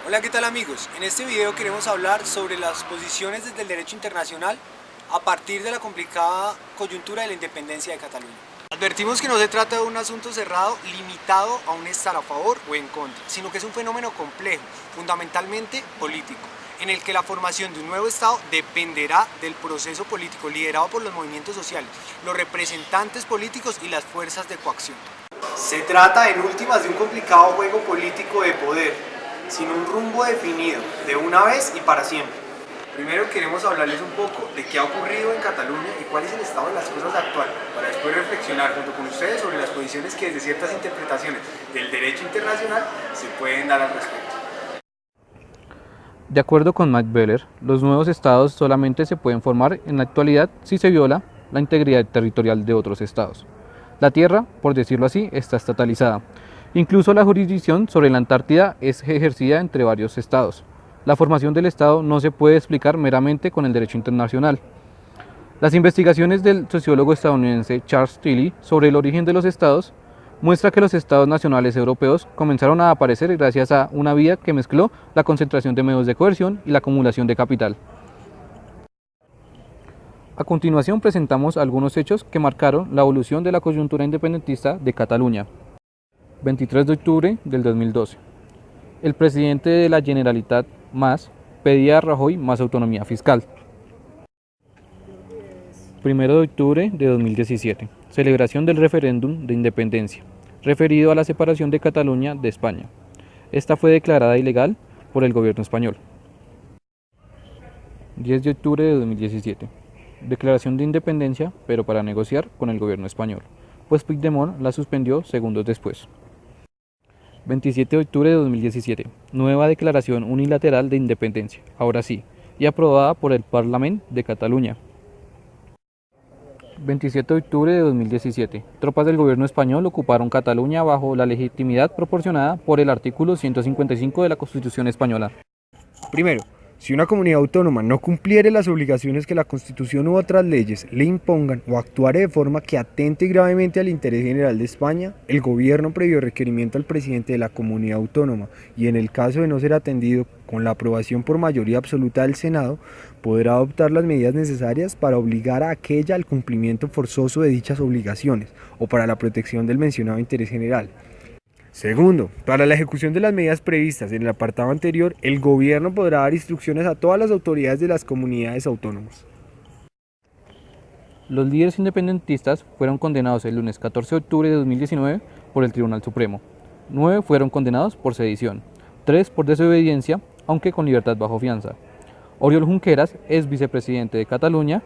Hola, ¿qué tal amigos? En este video queremos hablar sobre las posiciones desde el derecho internacional a partir de la complicada coyuntura de la independencia de Cataluña. Advertimos que no se trata de un asunto cerrado limitado a un estar a favor o en contra, sino que es un fenómeno complejo, fundamentalmente político, en el que la formación de un nuevo Estado dependerá del proceso político liderado por los movimientos sociales, los representantes políticos y las fuerzas de coacción. Se trata en últimas de un complicado juego político de poder, sin un rumbo definido, de una vez y para siempre. Primero queremos hablarles un poco de qué ha ocurrido en Cataluña y cuál es el estado de las cosas actual, para después reflexionar junto con ustedes sobre las posiciones que desde ciertas interpretaciones del derecho internacional se pueden dar al respecto. De acuerdo con Max Weber, los nuevos estados solamente se pueden formar en la actualidad si se viola la integridad territorial de otros estados. La tierra, por decirlo así, está estatalizada. Incluso la jurisdicción sobre la Antártida es ejercida entre varios estados. La formación del estado no se puede explicar meramente con el derecho internacional. Las investigaciones del sociólogo estadounidense Charles Tilly sobre el origen de los estados muestra que los estados nacionales europeos comenzaron a aparecer gracias a una vía que mezcló la concentración de medios de coerción y la acumulación de capital. A continuación presentamos algunos hechos que marcaron la evolución de la coyuntura independentista de Cataluña. 23 de octubre del 2012. El presidente de la Generalitat, Mas, pedía a Rajoy más autonomía fiscal. 1 de octubre de 2017. Celebración del referéndum de independencia, referido a la separación de Cataluña de España. Esta fue declarada ilegal por el gobierno español. 10 de octubre de 2017. Declaración de independencia, pero para negociar con el gobierno español, pues Puigdemont la suspendió segundos después. 27 de octubre de 2017. Nueva declaración unilateral de independencia, ahora sí, y aprobada por el Parlament de Cataluña. 27 de octubre de 2017. Tropas del gobierno español ocuparon Cataluña bajo la legitimidad proporcionada por el artículo 155 de la Constitución española. Primero, si una comunidad autónoma no cumpliere las obligaciones que la Constitución u otras leyes le impongan o actuare de forma que atente gravemente al interés general de España, el gobierno, previo requerimiento al presidente de la comunidad autónoma y en el caso de no ser atendido con la aprobación por mayoría absoluta del Senado, podrá adoptar las medidas necesarias para obligar a aquella al cumplimiento forzoso de dichas obligaciones o para la protección del mencionado interés general. Segundo, para la ejecución de las medidas previstas en el apartado anterior, el gobierno podrá dar instrucciones a todas las autoridades de las comunidades autónomas. Los líderes independentistas fueron condenados el lunes 14 de octubre de 2019 por el Tribunal Supremo. 9 fueron condenados por sedición, 3 por desobediencia, aunque con libertad bajo fianza. Oriol Junqueras, ex vicepresidente de Cataluña,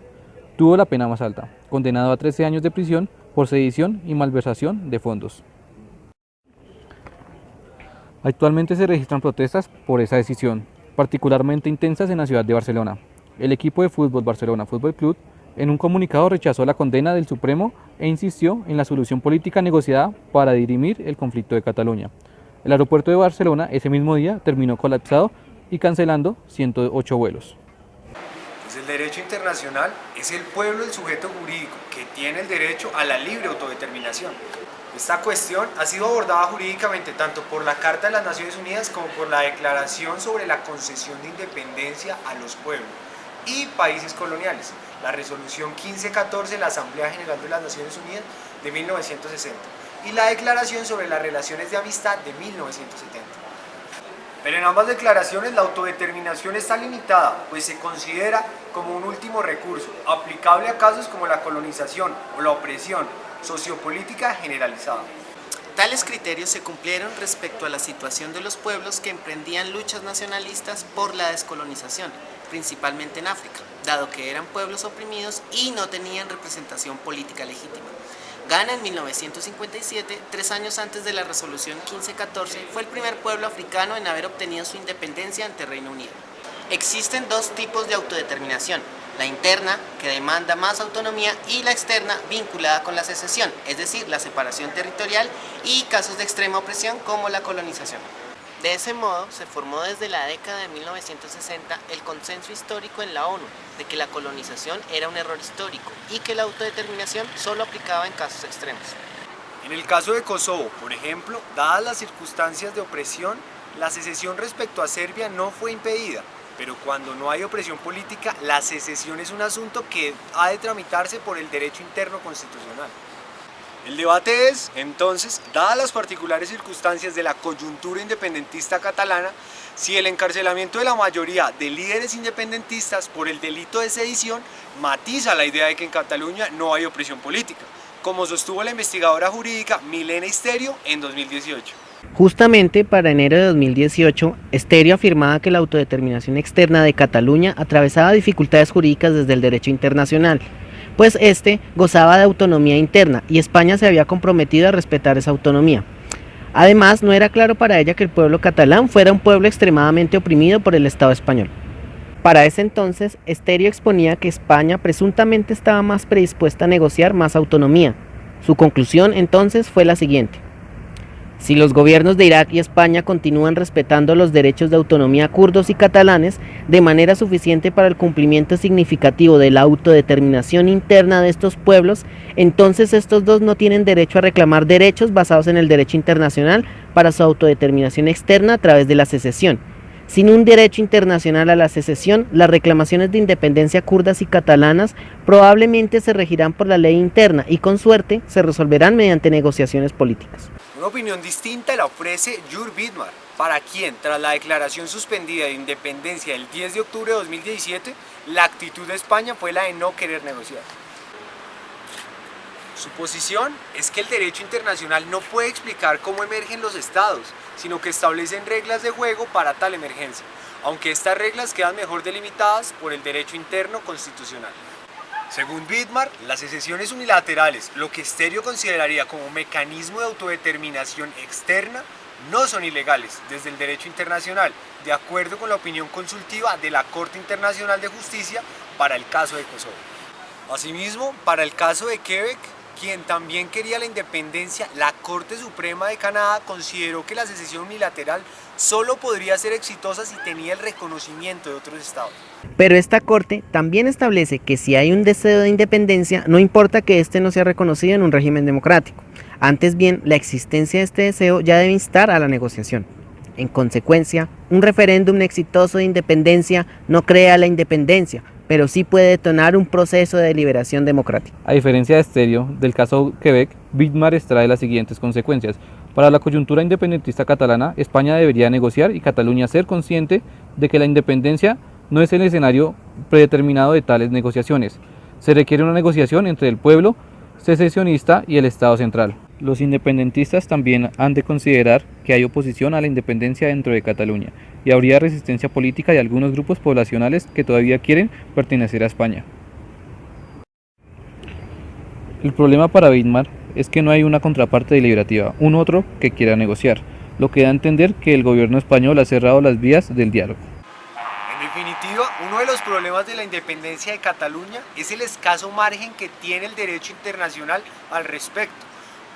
tuvo la pena más alta, condenado a 13 años de prisión por sedición y malversación de fondos. Actualmente se registran protestas por esa decisión, particularmente intensas en la ciudad de Barcelona. El equipo de fútbol Barcelona Fútbol Club en un comunicado rechazó la condena del Supremo e insistió en la solución política negociada para dirimir el conflicto de Cataluña. El aeropuerto de Barcelona ese mismo día terminó colapsado y cancelando 108 vuelos. Pues el derecho internacional es el pueblo el sujeto jurídico que tiene el derecho a la libre autodeterminación. Esta cuestión ha sido abordada jurídicamente tanto por la Carta de las Naciones Unidas como por la Declaración sobre la concesión de independencia a los pueblos y países coloniales, la Resolución 1514 de la Asamblea General de las Naciones Unidas de 1960 y la Declaración sobre las Relaciones de Amistad de 1970. Pero en ambas declaraciones la autodeterminación está limitada, pues se considera como un último recurso, aplicable a casos como la colonización o la opresión sociopolítica generalizada. Tales criterios se cumplieron respecto a la situación de los pueblos que emprendían luchas nacionalistas por la descolonización, principalmente en África, dado que eran pueblos oprimidos y no tenían representación política legítima. Ghana en 1957, 3 años antes de la resolución 1514, fue el primer pueblo africano en haber obtenido su independencia ante Reino Unido. Existen dos tipos de autodeterminación: la interna, que demanda más autonomía, y la externa, vinculada con la secesión, es decir, la separación territorial y casos de extrema opresión como la colonización. De ese modo, se formó desde la década de 1960 el consenso histórico en la ONU de que la colonización era un error histórico y que la autodeterminación solo aplicaba en casos extremos. En el caso de Kosovo, por ejemplo, dadas las circunstancias de opresión, la secesión respecto a Serbia no fue impedida, pero cuando no hay opresión política, la secesión es un asunto que ha de tramitarse por el derecho interno constitucional. El debate es, entonces, dadas las particulares circunstancias de la coyuntura independentista catalana, si el encarcelamiento de la mayoría de líderes independentistas por el delito de sedición matiza la idea de que en Cataluña no hay opresión política, como sostuvo la investigadora jurídica Milena Esterio en 2018. Justamente para enero de 2018, Esterio afirmaba que la autodeterminación externa de Cataluña atravesaba dificultades jurídicas desde el derecho internacional, pues este gozaba de autonomía interna y España se había comprometido a respetar esa autonomía. Además, no era claro para ella que el pueblo catalán fuera un pueblo extremadamente oprimido por el Estado español. Para ese entonces, Esterio exponía que España presuntamente estaba más predispuesta a negociar más autonomía. Su conclusión entonces fue la siguiente: si los gobiernos de Irak y España continúan respetando los derechos de autonomía kurdos y catalanes de manera suficiente para el cumplimiento significativo de la autodeterminación interna de estos pueblos, entonces estos dos no tienen derecho a reclamar derechos basados en el derecho internacional para su autodeterminación externa a través de la secesión. Sin un derecho internacional a la secesión, las reclamaciones de independencia kurdas y catalanas probablemente se regirán por la ley interna y con suerte se resolverán mediante negociaciones políticas. Una opinión distinta la ofrece Jur Vidmar, para quien, tras la declaración suspendida de independencia del 10 de octubre de 2017, la actitud de España fue la de no querer negociar. Su posición es que el derecho internacional no puede explicar cómo emergen los estados, sino que establecen reglas de juego para tal emergencia, aunque estas reglas quedan mejor delimitadas por el derecho interno constitucional. Según Vidmar, las secesiones unilaterales, lo que Esterio consideraría como mecanismo de autodeterminación externa, no son ilegales desde el derecho internacional, de acuerdo con la opinión consultiva de la Corte Internacional de Justicia para el caso de Kosovo. Asimismo, para el caso de Quebec, quien también quería la independencia, la Corte Suprema de Canadá consideró que la secesión unilateral solo podría ser exitosa si tenía el reconocimiento de otros estados. Pero esta Corte también establece que si hay un deseo de independencia, no importa que éste no sea reconocido en un régimen democrático. Antes bien, la existencia de este deseo ya debe instar a la negociación. En consecuencia, un referéndum exitoso de independencia no crea la independencia, pero sí puede detonar un proceso de liberación democrática. A diferencia de Esterio, del caso Quebec, Vidmar extrae las siguientes consecuencias. Para la coyuntura independentista catalana, España debería negociar y Cataluña ser consciente de que la independencia no es el escenario predeterminado de tales negociaciones. Se requiere una negociación entre el pueblo secesionista y el Estado central. Los independentistas también han de considerar que hay oposición a la independencia dentro de Cataluña y habría resistencia política de algunos grupos poblacionales que todavía quieren pertenecer a España. El problema para Vidmar es que no hay una contraparte deliberativa, un otro que quiera negociar, lo que da a entender que el gobierno español ha cerrado las vías del diálogo. En definitiva, uno de los problemas de la independencia de Cataluña es el escaso margen que tiene el derecho internacional al respecto.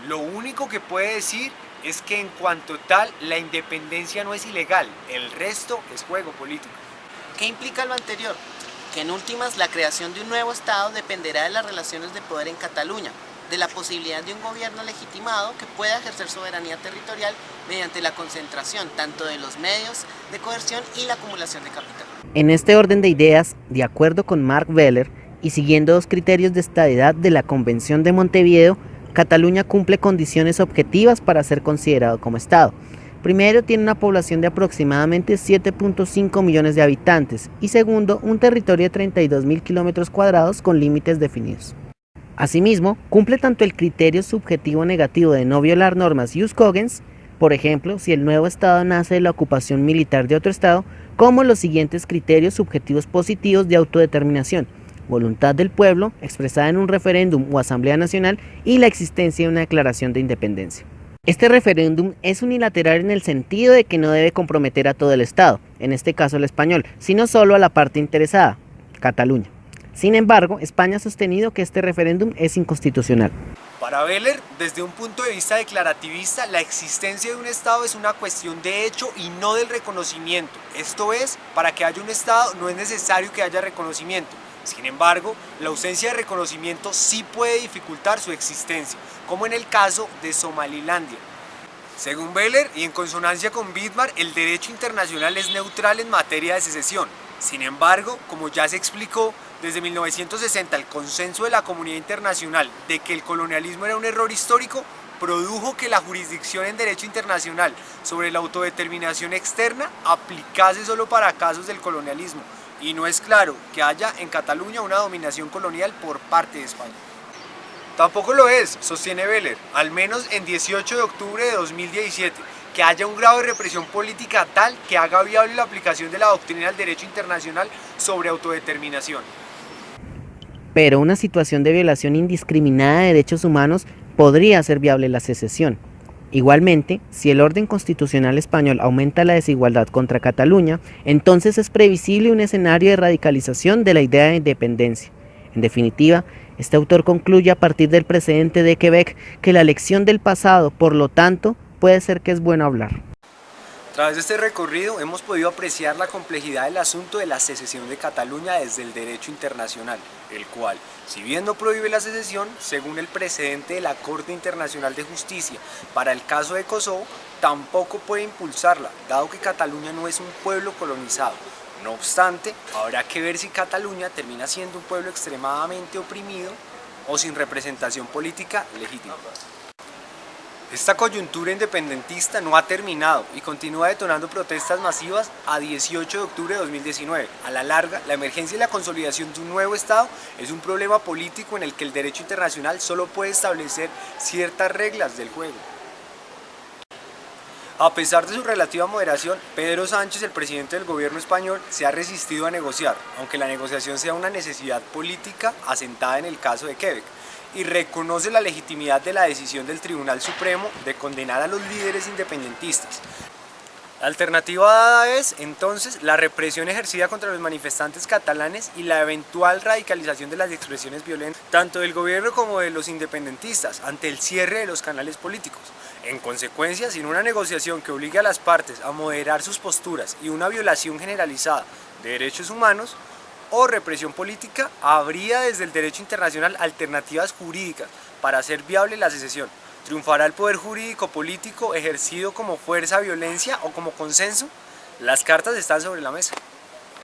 Lo único que puede decir es que en cuanto tal, la independencia no es ilegal, el resto es juego político. ¿Qué implica lo anterior? Que en últimas la creación de un nuevo Estado dependerá de las relaciones de poder en Cataluña, de la posibilidad de un gobierno legitimado que pueda ejercer soberanía territorial mediante la concentración tanto de los medios de coerción y la acumulación de capital. En este orden de ideas, de acuerdo con Marc Weller y siguiendo dos criterios de estadidad de la Convención de Montevideo, Cataluña cumple condiciones objetivas para ser considerado como Estado. Primero, tiene una población de aproximadamente 7.5 millones de habitantes y segundo, un territorio de 32.000 kilómetros cuadrados con límites definidos. Asimismo, cumple tanto el criterio subjetivo negativo de no violar normas jus cogens, por ejemplo, si el nuevo Estado nace de la ocupación militar de otro Estado, como los siguientes criterios subjetivos positivos de autodeterminación: voluntad del pueblo, expresada en un referéndum o asamblea nacional, y la existencia de una declaración de independencia. Este referéndum es unilateral en el sentido de que no debe comprometer a todo el Estado, en este caso el español, sino solo a la parte interesada, Cataluña. Sin embargo, España ha sostenido que este referéndum es inconstitucional. Para Weller, desde un punto de vista declarativista, la existencia de un Estado es una cuestión de hecho y no del reconocimiento. Esto es, para que haya un Estado no es necesario que haya reconocimiento. Sin embargo, la ausencia de reconocimiento sí puede dificultar su existencia, como en el caso de Somalilandia. Según Beller y en consonancia con Bismarck, el derecho internacional es neutral en materia de secesión. Sin embargo, como ya se explicó, desde 1960 el consenso de la comunidad internacional de que el colonialismo era un error histórico produjo que la jurisdicción en derecho internacional sobre la autodeterminación externa aplicase solo para casos del colonialismo, y no es claro que haya en Cataluña una dominación colonial por parte de España. Tampoco lo es, sostiene Beller, al menos en 18 de octubre de 2017, que haya un grado de represión política tal que haga viable la aplicación de la doctrina del derecho internacional sobre autodeterminación. Pero una situación de violación indiscriminada de derechos humanos podría hacer viable la secesión. Igualmente, si el orden constitucional español aumenta la desigualdad contra Cataluña, entonces es previsible un escenario de radicalización de la idea de independencia. En definitiva, este autor concluye a partir del precedente de Quebec que la lección del pasado, por lo tanto, puede ser que es bueno hablar. A través de este recorrido hemos podido apreciar la complejidad del asunto de la secesión de Cataluña desde el derecho internacional, el cual, si bien no prohíbe la secesión, según el precedente de la Corte Internacional de Justicia para el caso de Kosovo, tampoco puede impulsarla, dado que Cataluña no es un pueblo colonizado. No obstante, habrá que ver si Cataluña termina siendo un pueblo extremadamente oprimido o sin representación política legítima. Esta coyuntura independentista no ha terminado y continúa detonando protestas masivas a 18 de octubre de 2019. A la larga, la emergencia y la consolidación de un nuevo Estado es un problema político en el que el derecho internacional solo puede establecer ciertas reglas del juego. A pesar de su relativa moderación, Pedro Sánchez, el presidente del gobierno español, se ha resistido a negociar, aunque la negociación sea una necesidad política asentada en el caso de Quebec, y reconoce la legitimidad de la decisión del Tribunal Supremo de condenar a los líderes independentistas. La alternativa dada es, entonces, la represión ejercida contra los manifestantes catalanes y la eventual radicalización de las expresiones violentas, tanto del gobierno como de los independentistas, ante el cierre de los canales políticos. En consecuencia, sin una negociación que obligue a las partes a moderar sus posturas y una violación generalizada de derechos humanos o represión política, habría desde el derecho internacional alternativas jurídicas para hacer viable la secesión. ¿Triunfará el poder jurídico político ejercido como fuerza, violencia o como consenso? Las cartas están sobre la mesa.